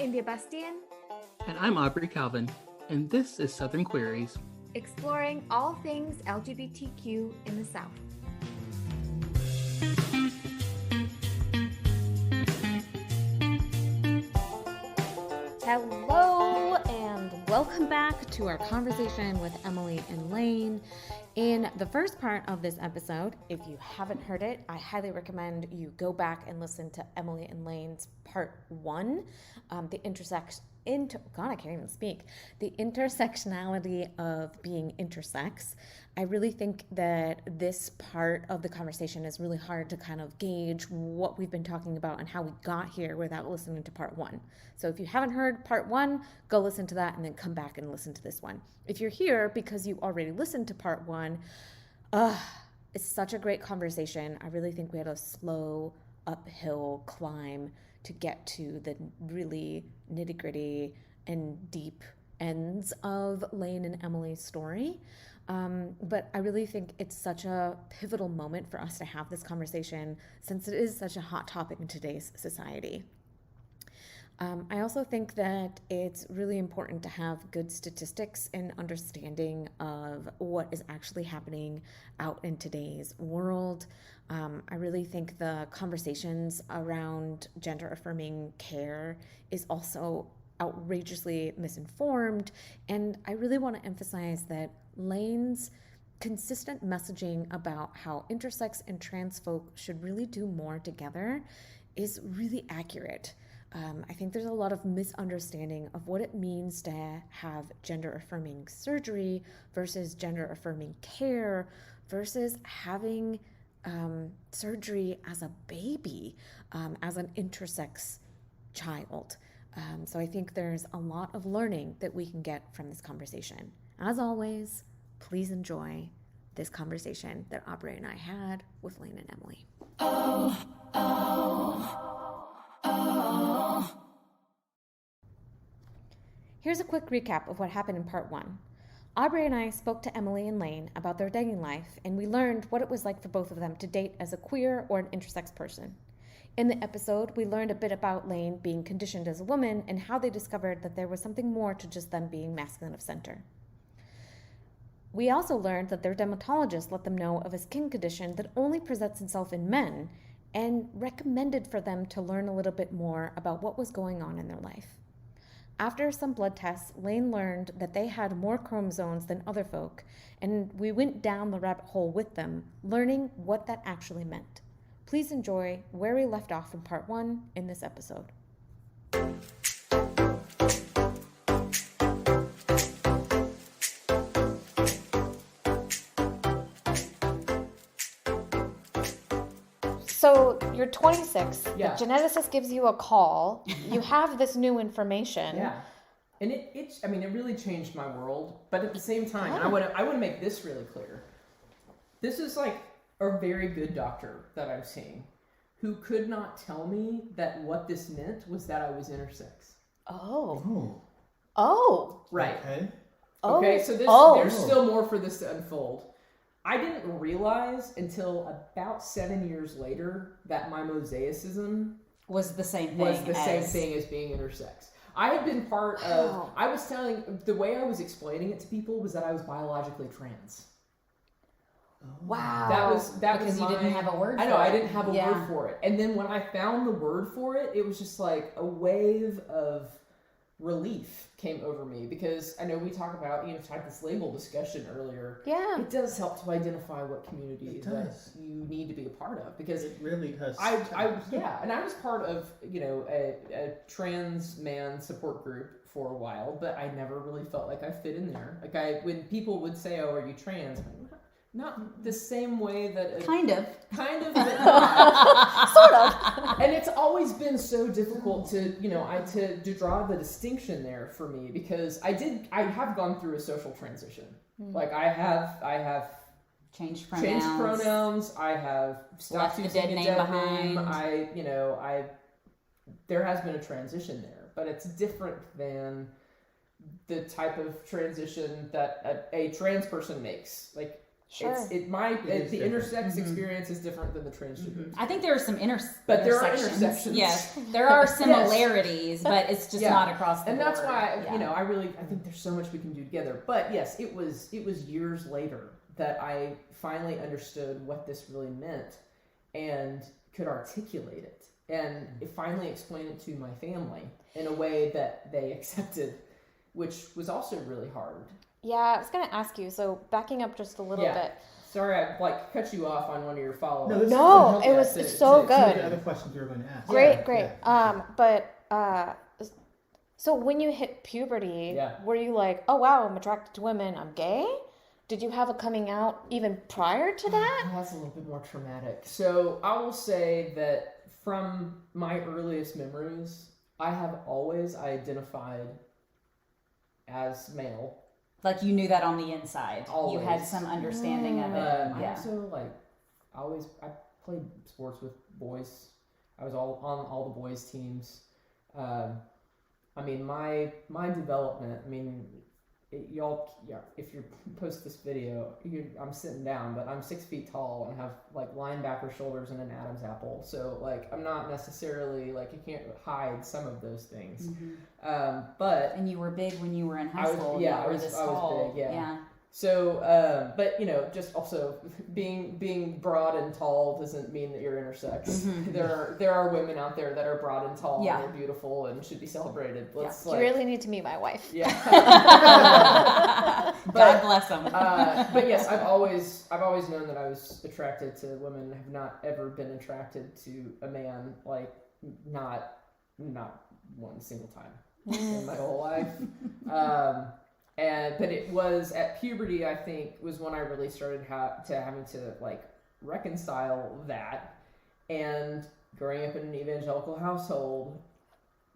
India Bastian. And I'm Aubrey Calvin, and this is Southern Queries, exploring all things LGBTQ in the South. Hello, and welcome back to our conversation with Emily and Lane. In the first part of this episode, if you haven't heard it, I highly recommend you go back and listen to Emily and Lane's part 1, the intersectionality of being intersex. I really think that this part of the conversation is really hard to kind of gauge what we've been talking about and how we got here without listening to part 1. So if you haven't heard part 1, go listen to that and then come back and listen to this one. If you're here because you already listened to part 1, it's such a great conversation. I really think we had a slow uphill climb to get to the really nitty-gritty and deep ends of Lane and Emily's story. But I really think it's such a pivotal moment for us to have this conversation since it is such a hot topic in today's society. I also think that it's really important to have good statistics and understanding of what is actually happening out in today's world. I really think the conversations around gender-affirming care is also outrageously misinformed, and I really want to emphasize that Lane's consistent messaging about how intersex and trans folk should really do more together is really accurate. I think there's a lot of misunderstanding of what it means to have gender-affirming surgery versus gender-affirming care versus having surgery as a baby, as an intersex child. So I think there's a lot of learning that we can get from this conversation. As always, please enjoy this conversation that Aubrey and I had with Lane and Emily. Here's a quick recap of what happened in part 1. Aubrey and I spoke to Emily and Lane about their dating life, and we learned what it was like for both of them to date as a queer or an intersex person. In the episode, we learned a bit about Lane being conditioned as a woman and how they discovered that there was something more to just them being masculine of center. We also learned that their dermatologist let them know of a skin condition that only presents itself in men and recommended for them to learn a little bit more about what was going on in their life. After some blood tests, Lane learned that they had more chromosomes than other folk, and we went down the rabbit hole with them, learning what that actually meant. Please enjoy where we left off in part 1 in this episode. So you're 26. Yeah. The geneticist gives you a call. You have this new information. Yeah. And it really changed my world. But at the same time, I want to make this really clear. This is like a very good doctor that I'm seeing who could not tell me that what this meant was that I was intersex. Oh. Right. Okay. Okay, so there's still more for this to unfold. I didn't realize until about 7 years later that my mosaicism was the same thing as being intersex. I had been part of, the way I was explaining it to people was that I was biologically trans. Wow. That because was you didn't have a word for it. I know, I didn't have a word for it. And then when I found the word for it, it was just like a wave of relief came over me, because I know we talk about, had this label discussion earlier. Yeah. It does help to identify what community that you need to be a part of, because it really does. And I was part of, a trans man support group for a while, but I never really felt like I fit in there. Like when people would say, "Oh, are you trans?" I'm like, not the same way that kind of, but not. Sort of. And it's always been so difficult to draw the distinction there for me, because I have gone through a social transition. Like I have changed pronouns. I have stopped left using the dead a name dead behind. name. There has been a transition there, but it's different than the type of transition that a trans person makes. Like, Sure. The intersex experience is different than the transgender. I think there are some but there are intersections. Yes, there are similarities, but it's just not across the board. And that's why I think there's so much we can do together. But yes, it was years later that I finally understood what this really meant and could articulate it, and finally explain it to my family in a way that they accepted, which was also really hard. Yeah, I was going to ask you, so backing up just a little bit. Sorry, I cut you off on one of your follow-ups. No, it was so good. The other questions you were going to ask. Great. So when you hit puberty, were you like, oh wow, I'm attracted to women, I'm gay? Did you have a coming out even prior to that? That's a little bit more traumatic. So I will say that from my earliest memories, I have always identified as male. Like you knew that on the inside. Always. You had some understanding of it. I also I played sports with boys. I was on all the boys teams. I mean, my development. I mean, if you post this video, I'm sitting down, but I'm 6 feet tall and have like linebacker shoulders and an Adam's apple. So like, I'm not necessarily like, you can't hide some of those things. And you were big when you were in high school. I was big. Yeah. So, but just also being broad and tall doesn't mean that you're intersex. There are women out there that are broad and tall and they're beautiful and should be celebrated. You really need to meet my wife. Yeah. God bless them. But yes, I've always known that I was attracted to women. Have not ever been attracted to a man, like not one single time in my whole life. But it was at puberty, I think, was when I really started having to like reconcile that. And growing up in an evangelical household,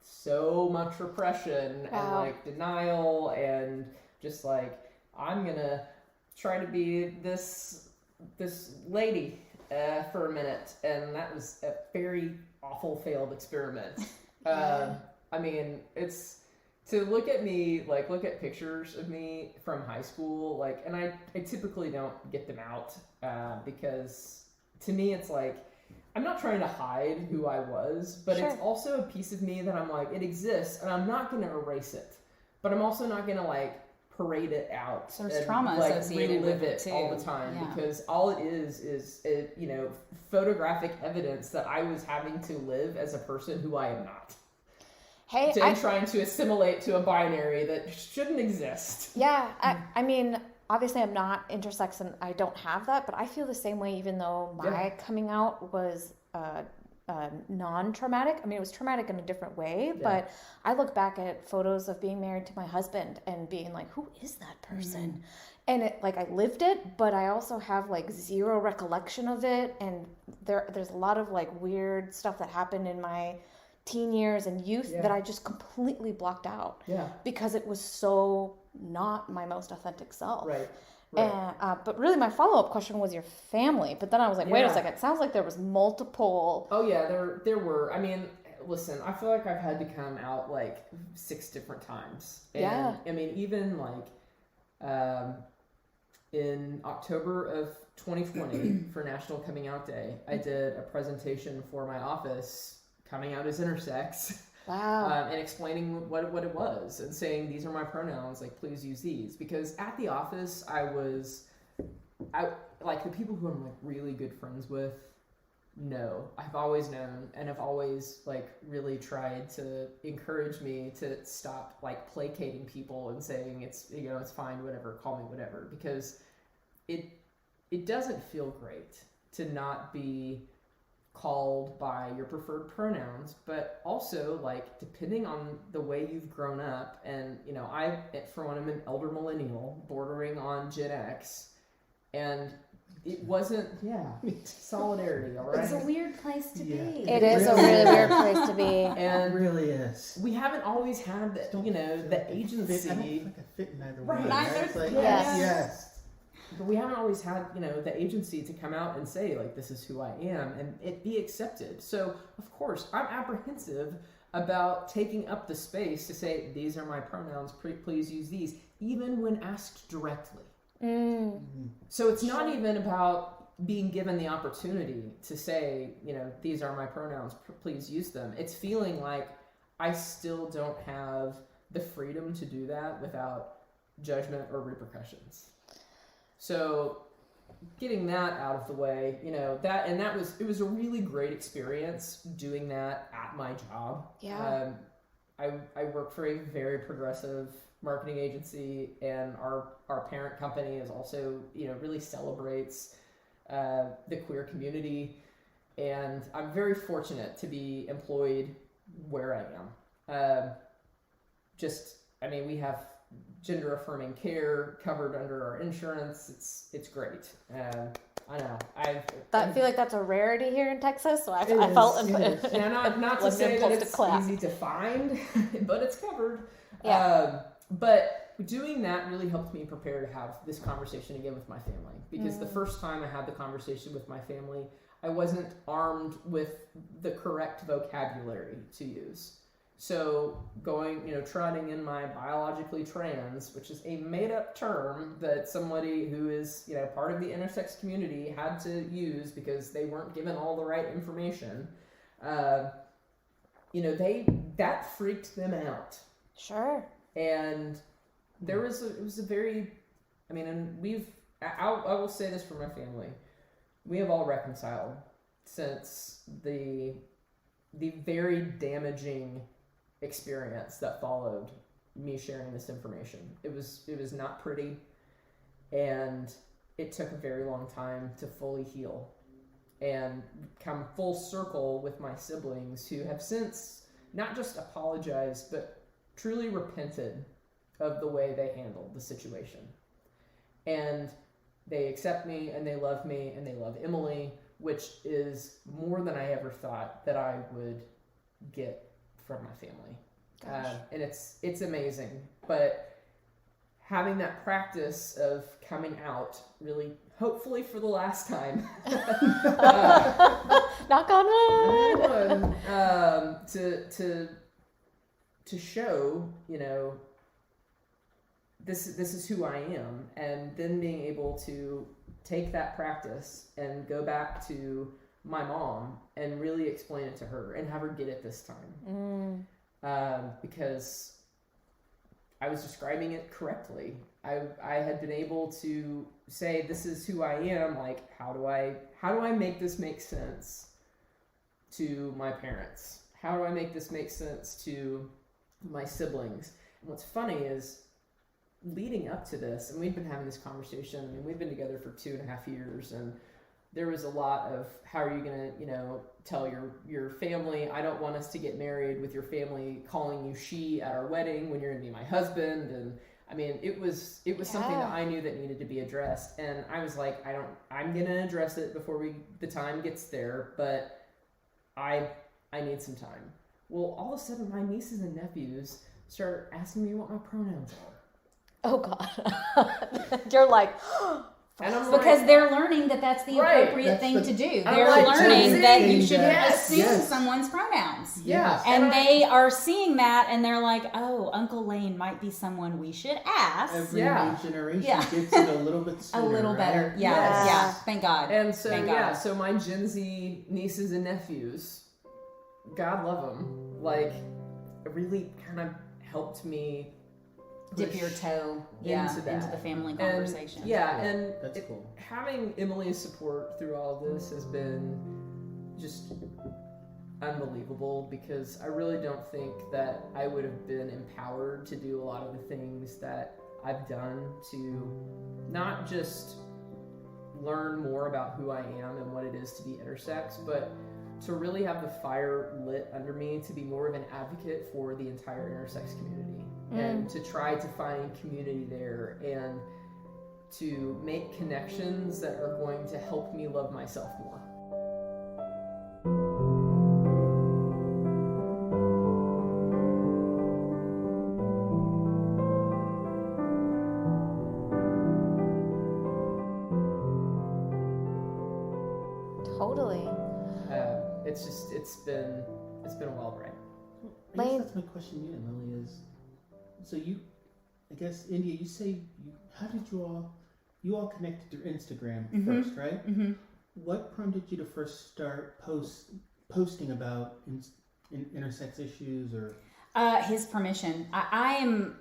so much repression and like denial and just like, I'm gonna try to be this lady for a minute, and that was a very awful failed experiment. I mean, it's to look at me, like look at pictures of me from high school, like, and I typically don't get them out because to me it's like, I'm not trying to hide who I was, but it's also a piece of me that I'm like, it exists and I'm not going to erase it, but I'm also not going to like parade it out. So there's trauma associated with it too. All the time because all it is photographic evidence that I was having to live as a person who I am not. I'm trying to assimilate to a binary that shouldn't exist. Yeah, I mean, obviously I'm not intersex and I don't have that, but I feel the same way even though my coming out was non-traumatic. I mean, it was traumatic in a different way, but I look back at photos of being married to my husband and being like, who is that person? And it, like, I lived it, but I also have like zero recollection of it. And there's a lot of like weird stuff that happened in my teen years and youth that I just completely blocked out because it was so not my most authentic self. Right. And, but really my follow-up question was your family. But then I was like, wait a second, it sounds like there was multiple. Oh yeah, there were. I mean, listen, I feel like I've had to come out like 6 different times. And, I mean, even like in October of 2020 for National Coming Out Day, I did a presentation for my office coming out as intersex. Wow. And explaining what it was and saying, these are my pronouns, like, please use these. Because at the office, I like, the people who I'm, like, really good friends with, I've always known and have always, like, really tried to encourage me to stop, like, placating people and saying, it's fine, whatever, call me whatever. Because it doesn't feel great to not be called by your preferred pronouns, but also like depending on the way you've grown up, and I for one, I'm an elder millennial bordering on Gen X, and it wasn't solidarity, all right? It's a weird place to be. It is a really weird place to be. And it really is. We haven't always had the agency. I don't think I fit in either way. Neither. It's like, yes. But we haven't always had, the agency to come out and say, like, this is who I am, and it be accepted. So, of course, I'm apprehensive about taking up the space to say, these are my pronouns, please use these, even when asked directly. So it's not even about being given the opportunity to say, these are my pronouns, please use them. It's feeling like I still don't have the freedom to do that without judgment or repercussions. So getting that out of the way, it was a really great experience doing that at my job. Yeah. I work for a very progressive marketing agency, and our parent company is also, really celebrates the queer community, and I'm very fortunate to be employed where I am. We have gender affirming care covered under our insurance. It's great. I know. I feel like that's a rarity here in Texas, so I is, felt not to say that it's easy to find, but it's covered. Yeah. But doing that really helped me prepare to have this conversation again with my family, because the first time I had the conversation with my family, I wasn't armed with the correct vocabulary to use. So trotting in my biologically trans, which is a made-up term that somebody who is, part of the intersex community had to use because they weren't given all the right information, that freaked them out. Sure. And it was a very, and I will say this for my family, we have all reconciled since the very damaging experience that followed me sharing this information. It was not pretty, and it took a very long time to fully heal and come full circle with my siblings, who have since not just apologized but truly repented of the way they handled the situation. And they accept me, and they love me, and they love Emily, which is more than I ever thought that I would get from my family. And it's amazing. But having that practice of coming out, really, hopefully for the last time, knock on wood, to show, this is who I am, and then being able to take that practice and go back to my mom and really explain it to her and have her get it this time. Because I was describing it correctly. I had been able to say, this is who I am. Like, how do I make this make sense to my parents? How do I make this make sense to my siblings? And what's funny is, leading up to this, and we've been having this conversation, we've been together for 2.5 years, and there was a lot of, how are you going to, tell your family, I don't want us to get married with your family calling you she at our wedding when you're going to be my husband. And it was something that I knew that needed to be addressed. And I was like, I'm going to address it before the time gets there, but I need some time. Well, all of a sudden my nieces and nephews start asking me what my pronouns are. Oh God. You're like, and I'm because like, they're learning that that's the appropriate That's thing to do. I'm They're like, learning that you should yes, assume yes. someone's pronouns. yeah. And they are seeing that, and they're like, oh, Uncle Lane might be someone we should ask. Every Yeah. new generation Yeah. gets it a little bit A sooner. little better. right? Yeah, Yes. yeah. Thank God. And so, Thank God. so my Gen Z nieces and nephews, God love them, like, it really kind of helped me Dip push your toe into that. into the family And, conversation. and That's cool. having Emily's support through all of this has been just unbelievable, because I really don't think that I would have been empowered to do a lot of the things that I've done to not just learn more about who I am and what it is to be intersex, but to really have the fire lit under me to be more of an advocate for the entire intersex community, and to try to find community there, and to make connections that are going to help me love myself more. totally. It's been a wild ride. I guess Lane. that's my question to you, Emily, is, so you, I guess, India, you say, how did you all you all connected through Instagram Mhm. first, right? Mm-hmm. What prompted you to first start posting about intersex issues or? His permission. I'm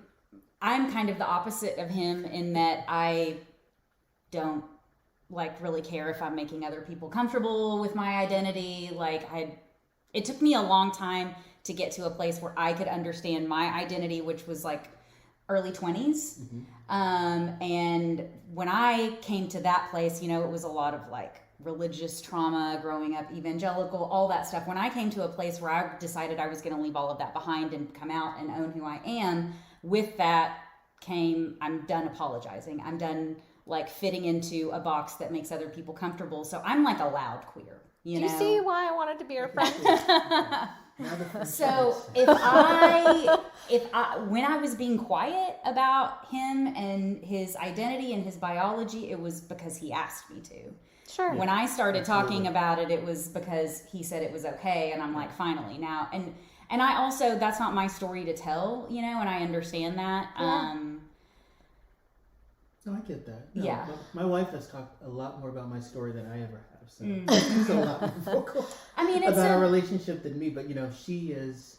kind of the opposite of him in that I don't like really care if I'm making other people comfortable with my identity. It took me a long time to get to a place where I could understand my identity, which was like early 20s. And when I came to that place, it was a lot of like religious trauma, growing up evangelical, all that stuff. When I came to a place where I decided I was going to leave all of that behind and come out and own who I am, with that came, I'm done apologizing. I'm done like fitting into a box that makes other people comfortable. So I'm like a loud queer, Do you see why I wanted to be your friend? So if when I was being quiet about him and his identity and his biology, it was because he asked me to. Sure. When I started talking about it, it was because he said it was okay, and I'm like, finally now. And I also, that's not my story to tell, and I understand that. Yeah. No, I get that. No, Yeah. My wife has talked a lot more about my story than I ever have, so she's a lot more vocal I mean, it's about our relationship than me. But she is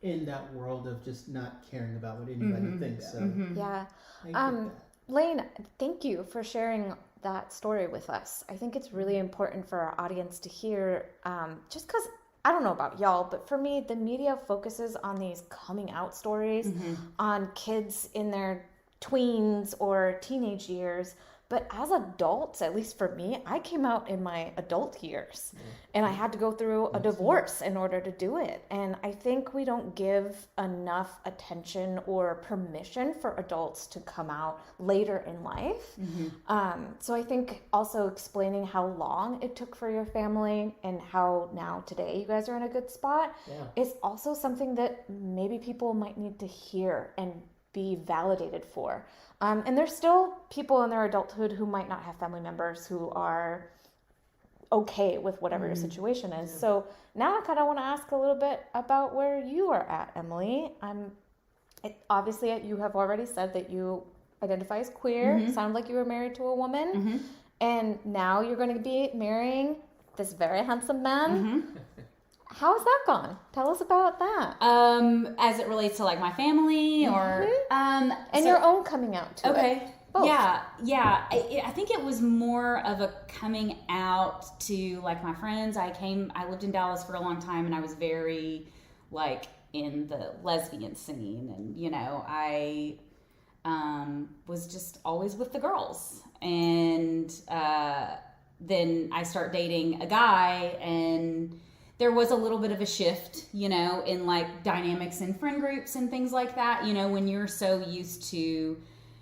in that world of just not caring about what anybody thinks. So Yeah. I get that. Lane, thank you for sharing that story with us. I think it's really important for our audience to hear, just because I don't know about y'all, but for me, the media focuses on these coming out stories, on kids in their tweens or teenage years. But as adults, at least for me, I came out in my adult years and I had to go through a divorce in order to do it. And I think we don't give enough attention or permission for adults to come out later in life. So I think also explaining how long it took for your family and how now today you guys are in a good spot is also something that maybe people might need to hear and be validated for. And there's still people in their adulthood who might not have family members who are okay with whatever your situation is. So now I kind of want to ask a little bit about where you are at, Emily. Obviously, you have already said that you identify as queer. It sounded like you were married to a woman. And now you're going to be marrying this very handsome man. How has that gone? Tell us about that. As it relates to like my family or And your own coming out to it. Okay. Both. Yeah. I think it was more of a coming out to like my friends. I lived in Dallas for a long time, and I was very like in the lesbian scene, and I was just always with the girls, and then I start dating a guy, and there was a little bit of a shift, in like dynamics in friend groups and things like that, when you're so used to,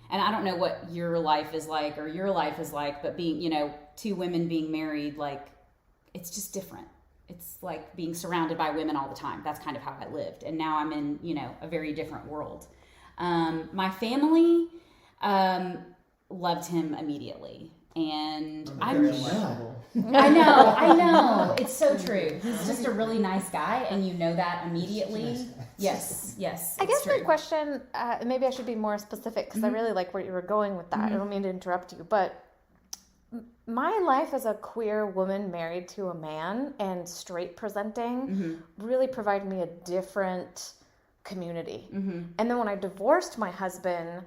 and I don't know what your life is like or your life is like, but being, two women being married, like, it's just different. It's like being surrounded by women all the time. That's kind of how I lived. And now I'm in, a very different world. My family loved him immediately. And I know. It's so true. He's just a really nice guy, and you know that immediately. Yes. I guess my question, maybe I should be more specific because I really like where you were going with that. I don't mean to interrupt you, but my life as a queer woman married to a man and straight presenting really provided me a different community. And then when I divorced my husband,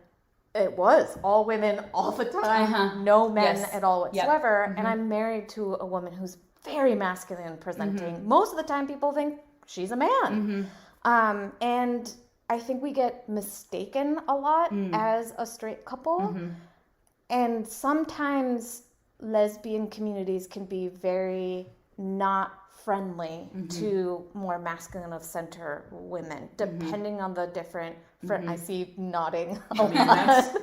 it was all women all the time, no men at all whatsoever. And I'm married to a woman who's very masculine presenting. Most of the time people think she's a man. And I think we get mistaken a lot as a straight couple. And sometimes lesbian communities can be very not friendly to more masculine of center women, depending on the different I see nodding. I mean,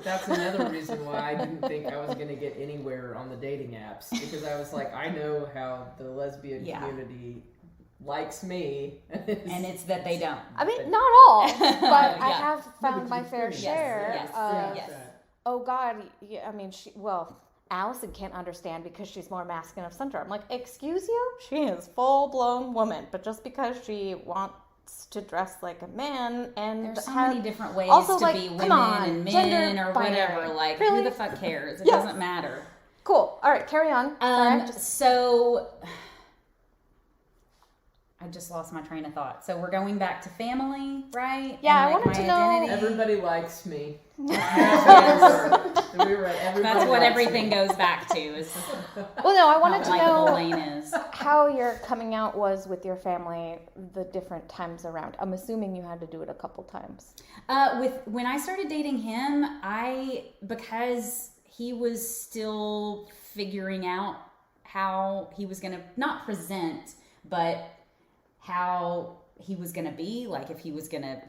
that's another reason why I didn't think I was going to get anywhere on the dating apps, because I was like, I know how the lesbian community likes me. And it's that they don't. I mean, not all, but I have found my fair share of, oh God, I mean, Allison can't understand because she's more masculine of center. I'm like, excuse you? She is full-blown woman, but just because she wants to dress like a man and There's so have many different ways also, to like, be come women on, and men gender or binary. whatever. Like, Really? who the fuck cares? It Yes. doesn't matter. Cool. All right, carry on. Sorry, So I just lost my train of thought. So we're going back to family, right? Yeah, And, I wanted my to know- identity. Everybody likes me. That's That's what everything goes back to. Is Well, no, I how wanted to likable know Lane is. how your coming out was with your family the different times around. I'm assuming you had to do it a couple times. When I started dating him, because he was still figuring out how he was gonna not present, but how he was gonna be, like if he was gonna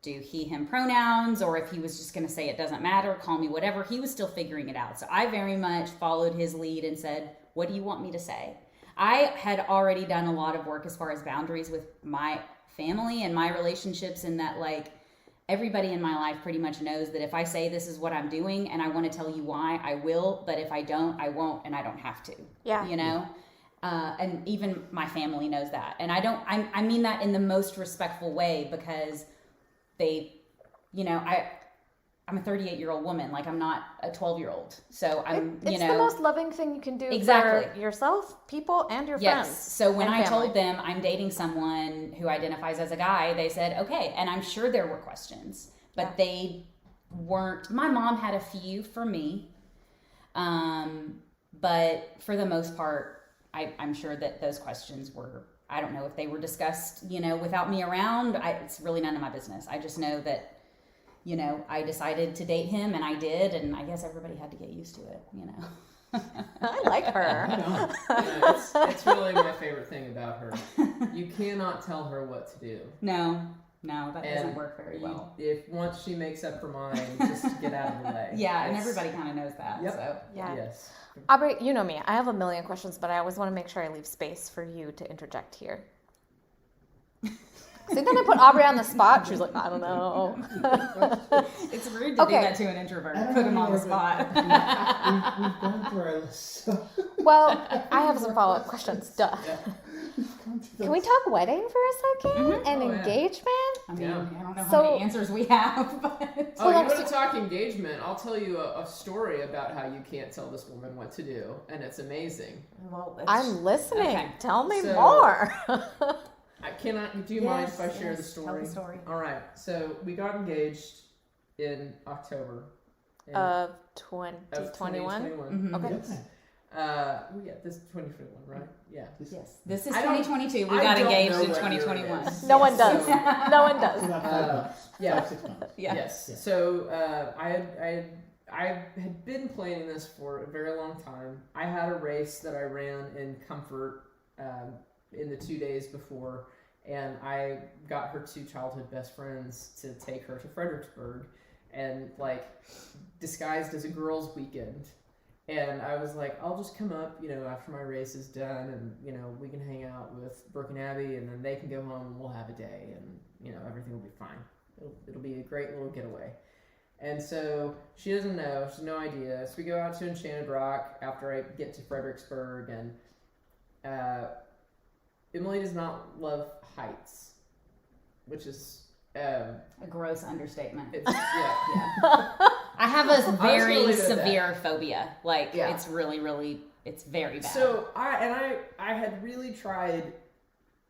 do he, him pronouns, or if he was just gonna say it doesn't matter, call me whatever. He was still figuring it out. So I very much followed his lead and said, what do you want me to say? I had already done a lot of work as far as boundaries with my family and my relationships, in that like everybody in my life pretty much knows that if I say this is what I'm doing and I want to tell you why, I will, but if I don't, I won't, and I don't have to. Yeah. You know? And even my family knows that. And I mean that in the most respectful way, because they, you know, I'm a 38-year-old woman. Like, I'm not a 12-year-old. So I'm, It's the most loving thing you can do Exactly. for yourself, people, and your Yes. friends. So when and I family. told them I'm dating someone who identifies as a guy, they said, okay. And I'm sure there were questions, but they weren't. My mom had a few for me. But for the most part, I'm sure that those questions were, I don't know if they were discussed, you know, without me around. It's really none of my business. I just know that, you know, I decided to date him, and I did, and I guess everybody had to get used to it, you know. I like her. Yeah, it's really my favorite thing about her. You cannot tell her what to do. No, that And doesn't work very well. If once she makes up her mind, just get out of the way. Yeah, and It's- everybody kind of knows that. Yep. So Yeah. Yes. Aubrey, you know me. I have a million questions, but I always want to make sure I leave space for you to interject here. See, then I put Aubrey on the spot. She's like, I don't know. it's rude to Okay. do that to an introvert. I don't Put him know on the where spot. We've gone through our list. So Well, I have some follow-up questions. Duh. we've gone through Can we talk wedding for a second? And Oh, yeah. engagement? I mean, Yeah. I don't know So- how many answers we have, but Oh, Well, you that's- want to talk engagement? I'll tell you a story about how you can't tell this woman what to do, and it's amazing. well, I'm listening. Okay. Tell me So- more. Do you mind if I Yes, share the yes, story? tell the story. All right. So we got engaged in October Of of 2021? 2021. Mhm. Okay. Yeah, this is 2021, right? Yeah. Yes, this is I don't- 2022. We I got don't engaged know in what year it 2021. is. No one Yes, does. so- No one does. About 5 months. yeah. 5-6 months. Yeah. Yes. Yeah. So I had been planning this for a very long time. I had a race that I ran in Comfort in the 2 days before, and I got her 2 childhood best friends to take her to Fredericksburg, and like disguised as a girls' weekend. And I was like, I'll just come up, you know, after my race is done, and you know, we can hang out with Brooke and Abby, and then they can go home, and we'll have a day, and you know, everything will be fine. It'll be a great little getaway. And so she doesn't know, she has no idea. So we go out to Enchanted Rock after I get to Fredericksburg, and Emily does not love heights, which is A gross understatement. it's, yeah. I have a very gonna leave it at severe phobia. Like, Yeah. it's really, really, it's very bad. So I had really tried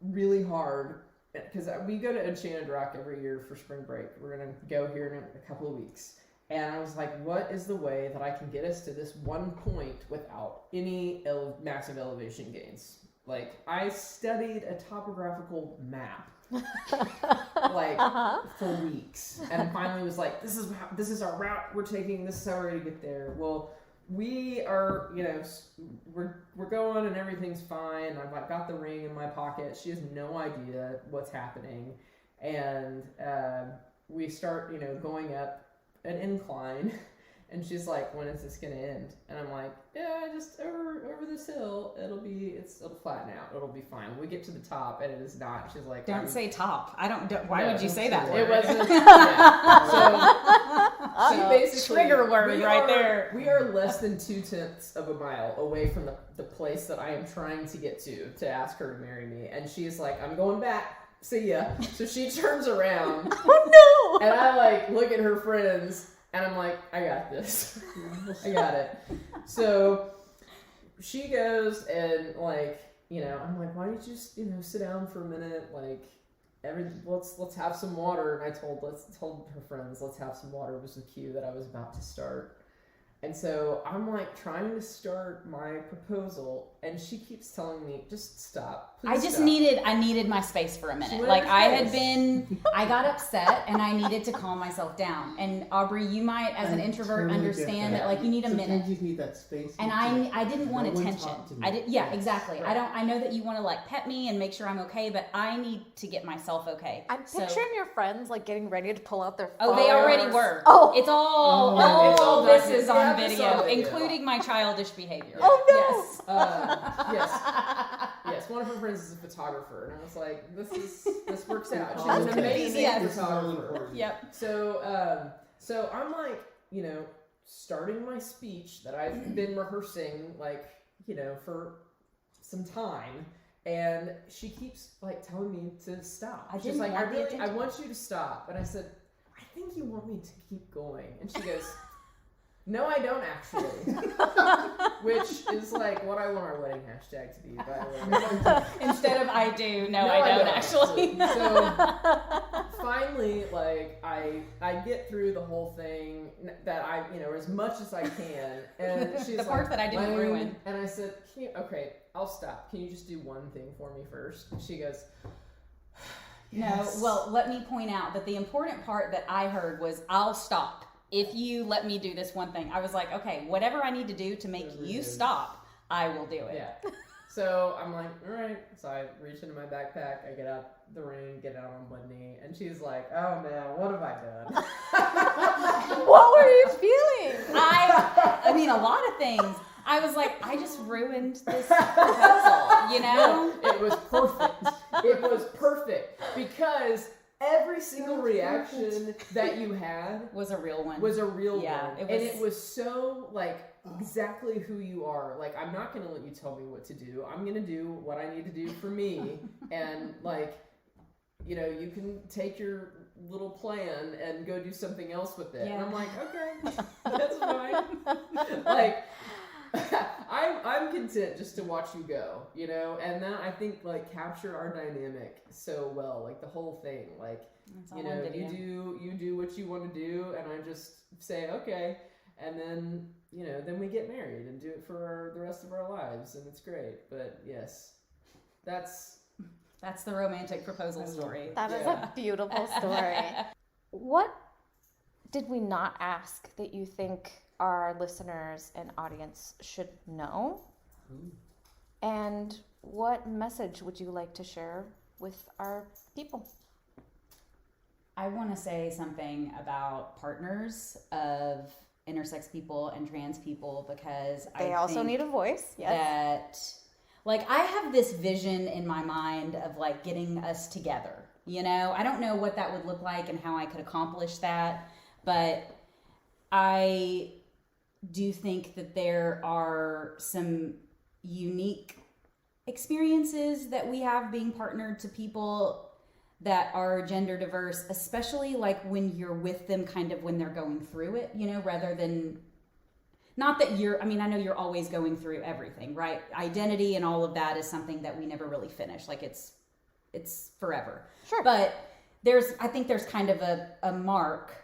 really hard, because we go to Enchanted Rock every year for spring break. We're gonna go here in a couple of weeks, and I was like, what is the way that I can get us to this one point without any massive elevation gains? Like, I studied a topographical map like for weeks, and finally was like, this is our route we're taking, this is how we're gonna get there. Well, we are, you know, we're going and everything's fine. I've like got the ring in my pocket. She has no idea what's happening, and we start, you know, going up an incline, and she's like, when is this gonna end? And I'm like, yeah, just over this hill, it'll flatten out, it'll be fine. We get to the top, and it is not. She's like, don't say top. Why No, would you say that it word? wasn't. Yeah. So basically, Trigger word we right are- there. We are less than 2/10 of a mile away from the place that I am trying to get to ask her to marry me, and she's like, I'm going back. See ya. So she turns around. Oh no! And I like look at her friends and I'm like, I got this. I got it. So she goes and like, you know, I'm like, why don't you just, you know, sit down for a minute, like let's have some water. And I told her friends, let's have some water. It was the cue that I was about to start. And so I'm like trying to start my proposal, and she keeps telling me, "Just stop." Please stop. I needed my space for a minute. Like I got upset, and I needed to calm myself down. And Aubrey, you might, as an introvert, totally understand that like you need a minute. Sometimes you need that space. And I didn't want attention. Yeah, exactly. Right. I know that you want to like pet me and make sure I'm okay, but I need to get myself okay. I'm picturing your friends like getting ready to pull out their phones. Oh, they already were. Oh, it's all. It's all this is on it's video, on video, including my childish behavior. Oh no! Yes. Yes. One of her friends is a photographer, and I was like, this works out. She's That's an amazing convenient. photographer. Yep. So I'm like, you know, starting my speech that I've been rehearsing, like, you know, for some time, and she keeps like telling me to stop. She's like, I want you to stop, and I said, I think you want me to keep going, and she goes, no, I don't actually. Which is like what I want our wedding hashtag to be, by the way. Instead of I do, no, I don't actually. So finally, like I get through the whole thing that I, you know, as much as I can, and she's the part like, that I didn't ruin. And I said, okay, I'll stop. Can you just do one thing for me first? And she goes, yes. No, well, let me point out that the important part that I heard was I'll stop if you let me do this one thing. I was like, okay, whatever I need to do to make you stop, I will do it. Yeah. So I'm like, all right. So I reach into my backpack, I get out the ring, get out on one knee, and she's like, oh man, what have I done? What were you feeling? I mean, a lot of things. I was like, I just ruined this proposal, you know? No, it was perfect. It was perfect because every single reaction that you had was a real one. Was a real yeah, one. And it was so like exactly who you are. Like, I'm not going to let you tell me what to do. I'm going to do what I need to do for me. And like, you know, you can take your little plan and go do something else with it. Yeah. And I'm like, okay, that's fine. Like, I'm content just to watch you go, you know, and that I think like capture our dynamic so well, like the whole thing, like, you know, you do what you want to do, and I just say okay, and then, you know, then we get married and do it for the rest of our lives, and it's great. But yes, that's the romantic proposal story. That is a beautiful story. What did we not ask that you think our listeners and audience should know? And what message would you like to share with our people? I want to say something about partners of intersex people and trans people, because they also need a voice. Yes. That, like, I have this vision in my mind of like getting us together. You know, I don't know what that would look like and how I could accomplish that, but I do think that there are some unique experiences that we have being partnered to people that are gender diverse, especially like when you're with them kind of when they're going through it, you know, rather than, not that I know you're always going through everything, right? Identity and all of that is something that we never really finish. Like it's forever. Sure. But I think there's kind of a mark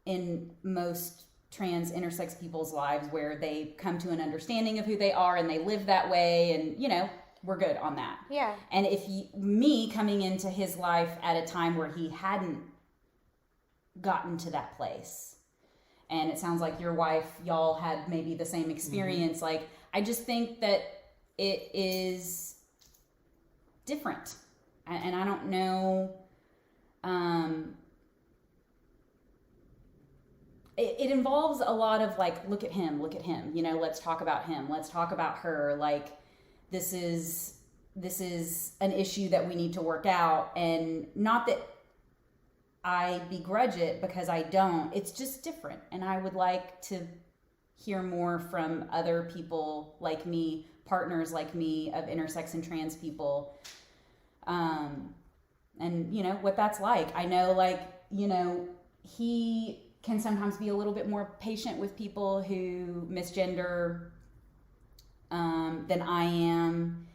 in most trans intersex people's lives where they come to an understanding of who they are and they live that way, and, you know, we're good on that. Yeah. And if me coming into his life at a time where he hadn't gotten to that place, and it sounds like your wife, y'all had maybe the same experience, mm-hmm. Like, I just think that it is different. And I don't know, it involves a lot of like, look at him, you know, let's talk about him, let's talk about her, like, this is an issue that we need to work out. And not that I begrudge it, because I don't, it's just different. And I would like to hear more from other people like and you know what that's like. I know, like, you know, he can sometimes be a little bit more patient with people who misgender than I am,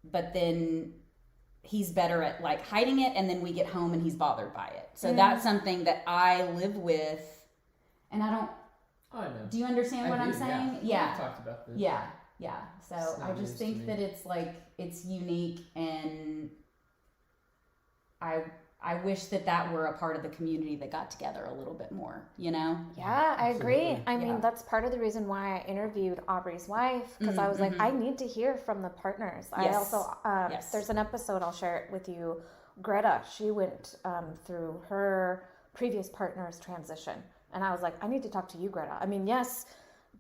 but then he's better at like hiding it, and then we get home and he's bothered by it. So that's something that I live with, and I don't. Oh, I know. Do you understand what I'm saying? Yeah. We've talked about this. Yeah. So It's not I just news think to that me. it's like it's unique, and I wish that were a part of the community that got together a little bit more, you know? Yeah, I agree. Absolutely. I mean, Yeah. that's part of the reason why I interviewed Aubrey's wife, because I was like, I need to hear from the partners. I Yes. also, Yes. there's an episode, I'll share it with you. Greta, she went through her previous partner's transition. And I was like, I need to talk to you, Greta. I mean, yes,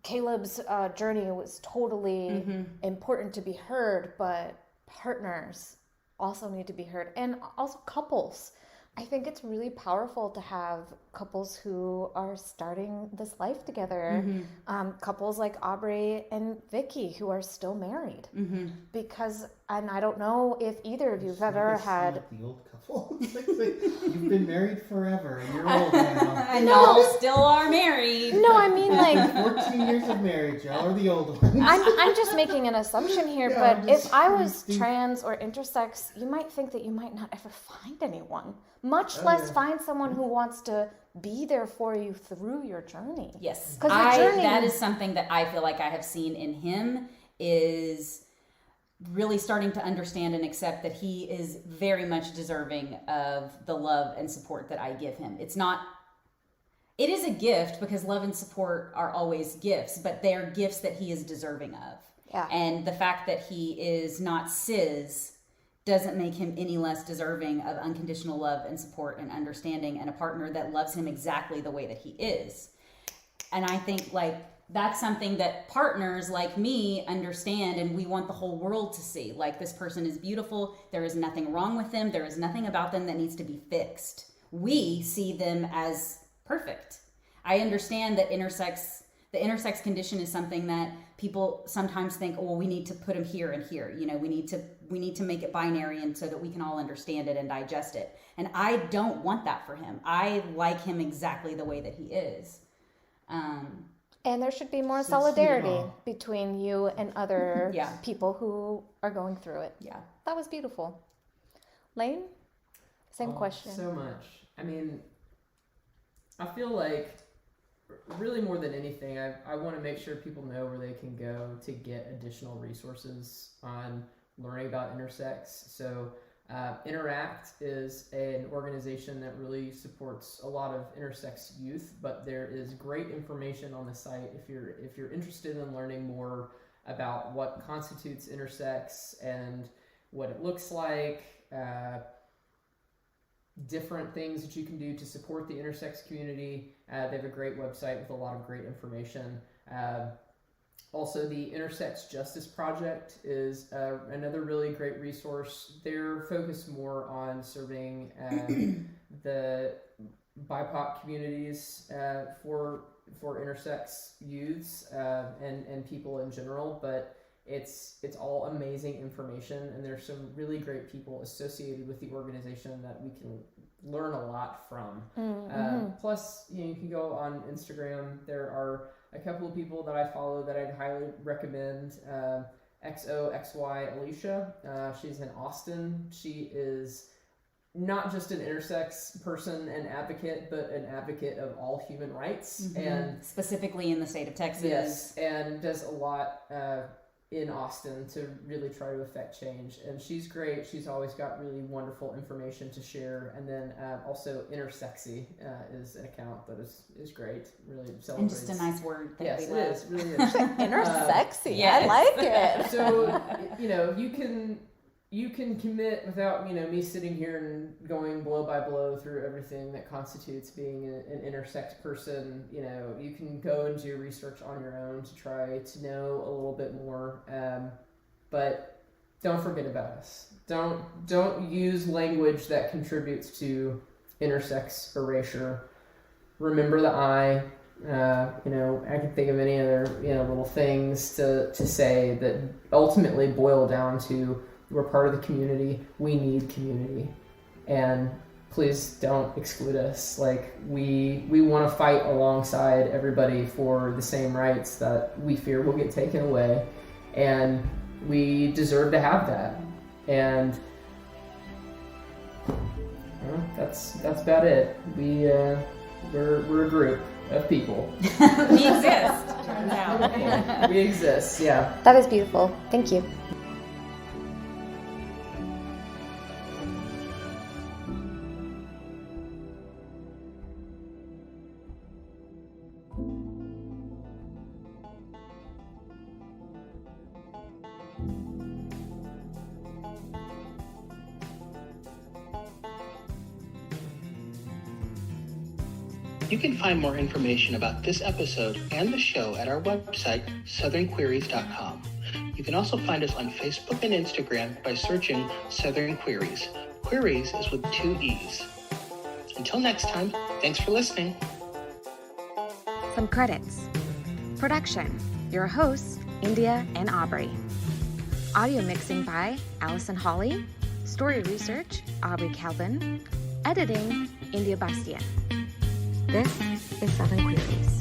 Caleb's journey was totally important to be heard, but partners also need to be heard, and also couples. I think it's really powerful to have couples who are starting this life together. Couples like Aubrey and Vicky who are still married, because, and I don't know if either of you've ever had. Like the old couple. It's like, you've been married forever and you're old now. And y'all still are married. No, I mean like 14 years of marriage, y'all are the old ones. I'm just making an assumption here, Yeah, but I'm if just- I was trans or intersex, you might think that you might not ever find anyone, much less yeah. find someone who wants to be there for you through your journey. Yes. 'Cause your journey- that is something that I feel like I have seen in him, is really starting to understand and accept that he is very much deserving of the love and support that I give him. It is a gift, because love and support are always gifts, but they're gifts that he is deserving of. Yeah. And the fact that he is not cis doesn't make him any less deserving of unconditional love and support and understanding, and a partner that loves him exactly the way that he is. And I think like that's something that partners like me understand, and we want the whole world to see. Like, this person is beautiful. There is nothing wrong with them. There is nothing about them that needs to be fixed. We see them as perfect. I understand that the intersex condition is something that people sometimes think, oh, well, we need to put him here and here. You know, we need to make it binary, and so that we can all understand it and digest it. And I don't want that for him. I like him exactly the way that he is. And there should be more So see it solidarity all. between you and other Yeah. people who are going through it. Yeah. That was beautiful. Lane, same question. So much. I mean, I feel like really more than anything, I want to make sure people know where they can go to get additional resources on learning about intersex. So Interact is an organization that really supports a lot of intersex youth, but there is great information on the site if you're interested in learning more about what constitutes intersex and what it looks like, different things that you can do to support the intersex community. They have a great website with a lot of great information. Also, the Intersex Justice Project is another really great resource. They're focused more on serving the BIPOC communities for intersex youths and people in general, but it's all amazing information, and there's some really great people associated with the organization that we can learn a lot from. Plus, you can go on Instagram. There are a couple of people that I follow that I'd highly recommend. XOXY Alicia. She's in Austin. She is not just an intersex person and advocate, but an advocate of all human rights, and specifically in the state of Texas. yes, and does a lot in Austin to really try to affect change. And she's great. She's always got really wonderful information to share. And then also Intersexy is an account that is great. Really And celebrates. just a nice word that Yes, we it love. is. Really is. Intersexy. yes. I like it. So you can commit without me sitting here and going blow by blow through everything that constitutes being an intersex person. You can go and do research on your own to try to know a little bit more, but don't forget about us. Don't use language that contributes to intersex erasure. Remember the I. I can think of any other little things to say that ultimately boil down to we're part of the community. We need community, and please don't exclude us. Like, we want to fight alongside everybody for the same rights that we fear will get taken away, and we deserve to have that. And that's about it. We're a group of people. We exist. Turns out. We exist. Yeah. That is beautiful. Thank you. You can find more information about this episode and the show at our website, southernqueries.com. You can also find us on Facebook and Instagram by searching Southern Queries. Queries is with 2 E's. Until next time, thanks for listening. Some credits. Production, your hosts, India and Aubrey. Audio mixing by Allison Hawley. Story research, Aubrey Calvin. Editing, India Bastian. This is Southern Queries.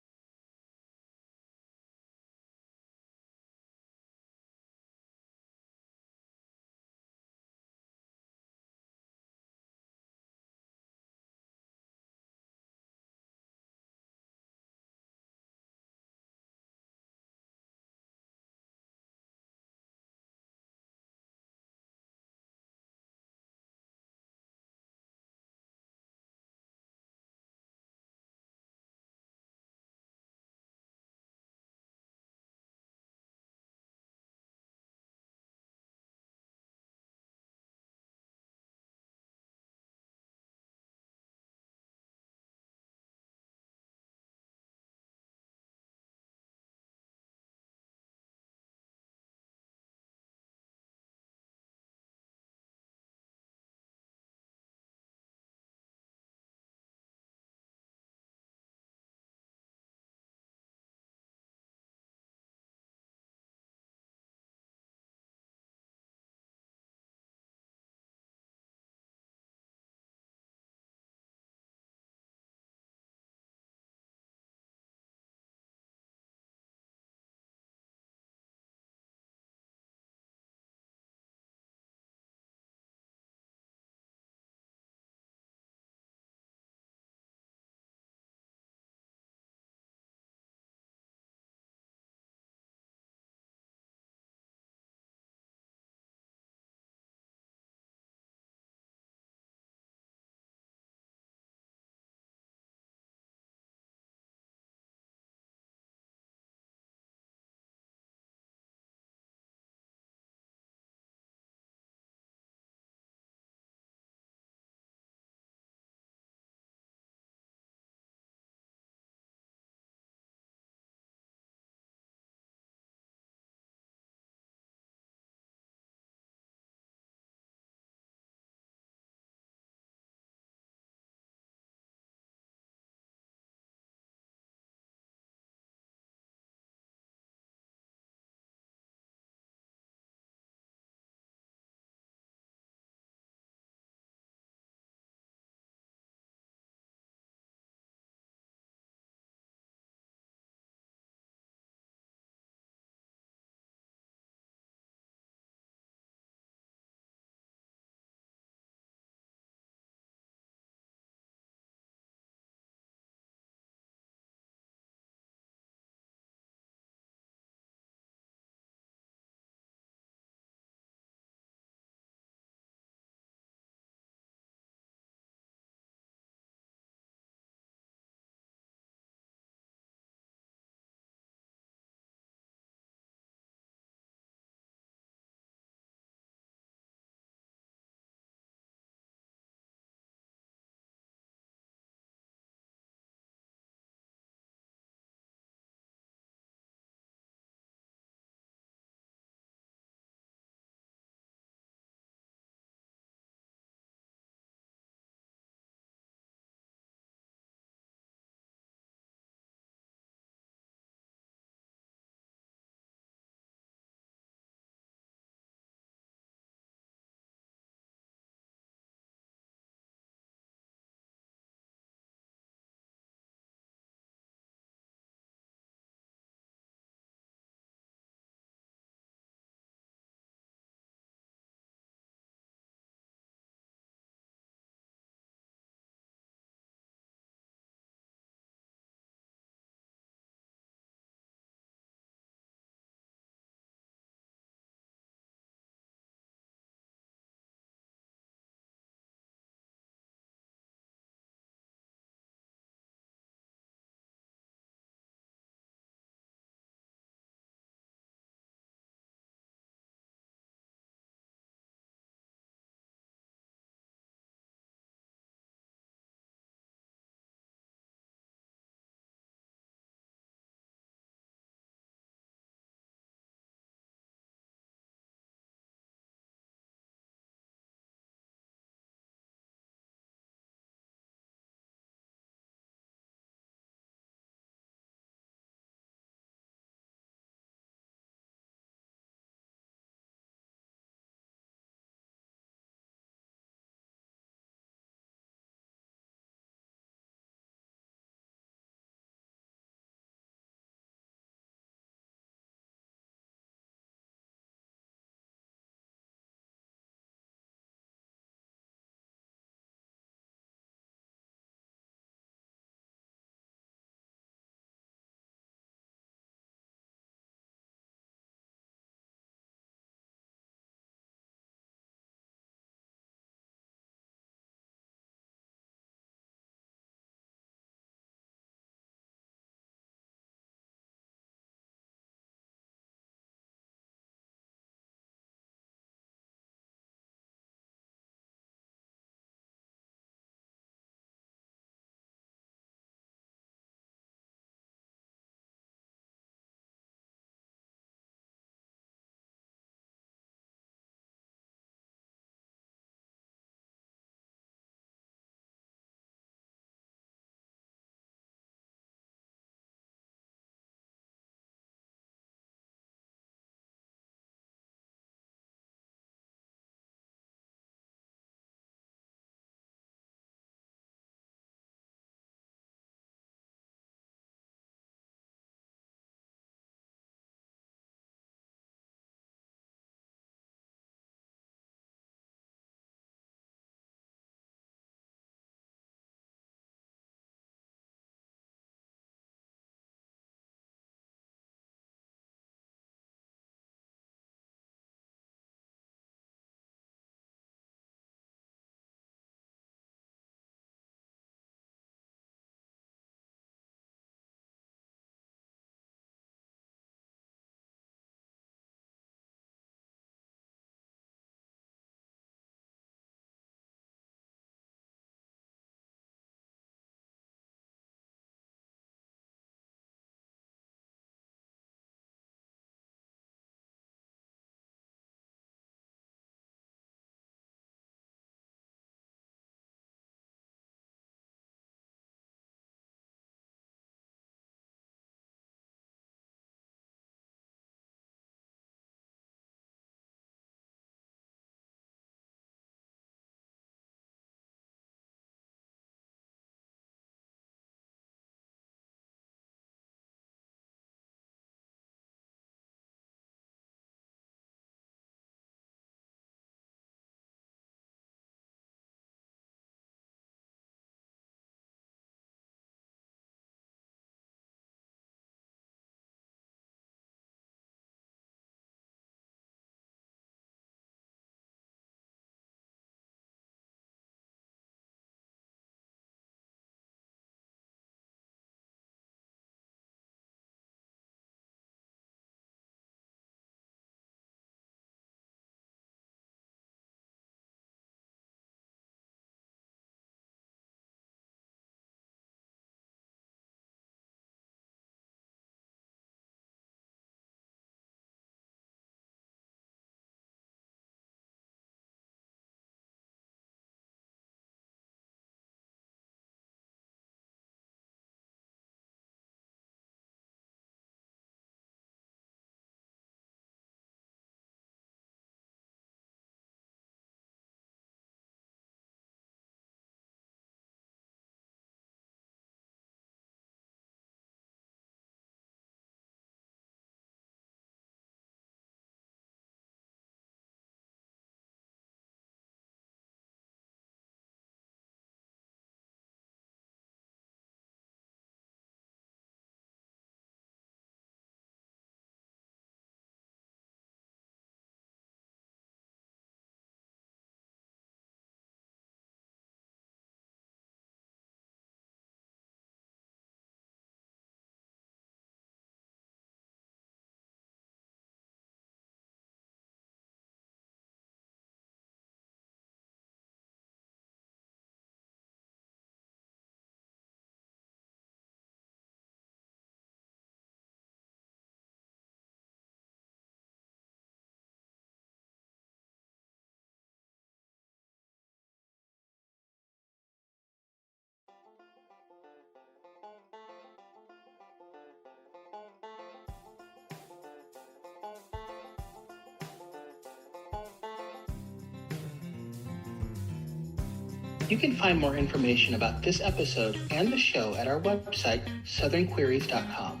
You can find more information about this episode and the show at our website, southernqueries.com.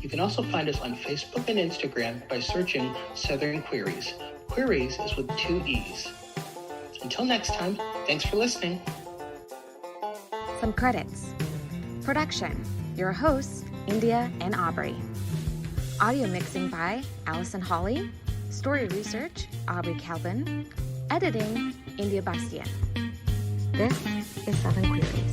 You can also find us on Facebook and Instagram by searching Southern Queries. Queries is with 2 E's. Until next time, thanks for listening. Some credits. Production, your hosts, India and Aubrey. Audio mixing by Allison Hawley. Story research, Aubrey Calvin. Editing, India Bastian. This is Southern Queries.